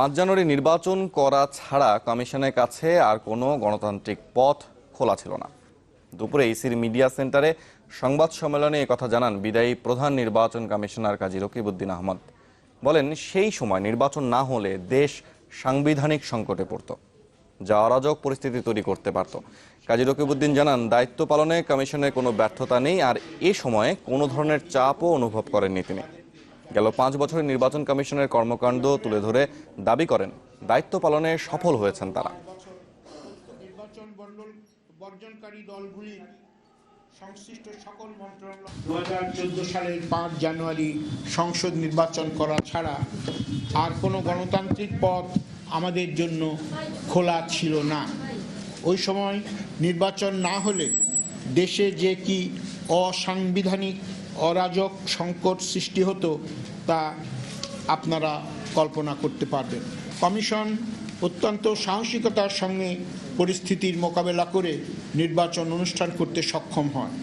5 জানুয়ারি নির্বাচন করা ছাড়া কমিশনের কাছে আর কোনো গণতান্ত্রিক পথ খোলা ছিল না। দুপুরে ইসির মিডিয়া সেন্টারে সংবাদ সম্মেলনে একথা জানান বিদায়ী প্রধান নির্বাচন কমিশনার কাজী রকিবউদ্দিন আহমদ। বলেন, সেই সময় নির্বাচন না হলে দেশ সাংবিধানিক সংকটে পড়ত, যা অরাজক পরিস্থিতি তৈরি করতে পারত। কাজী রকিবউদ্দিন জানান, দায়িত্ব পালনে কমিশনের কোনো ব্যর্থতা নেই, আর এ সময়ে কোনো ধরনের চাপও অনুভব করেননি তিনি। গেল 5 বছরের নির্বাচন কমিশনের কর্মকাণ্ড তুলে ধরে দাবি করেন, দায়িত্ব পালনে সফল হয়েছেন তারা। নির্বাচন বর্জনকারী দলগুলি সংশ্লিষ্ট সকল মন্ত্রণালয় 2014 সালের 5 জানুয়ারি সংসদ নির্বাচন করা ছাড়া আর কোনো গণতান্ত্রিক পথ আমাদের জন্য খোলা ছিল না। ওই সময় নির্বাচন না হলে দেশে যে কি অসাংবিধানিক অরাজক সংকট সৃষ্টি হতো তা আপনারা কল্পনা করতে পারবেন। কমিশন অত্যন্ত সাহসিকতার সঙ্গে পরিস্থিতির মোকাবেলা করে নির্বাচন অনুষ্ঠান করতে সক্ষম হয়।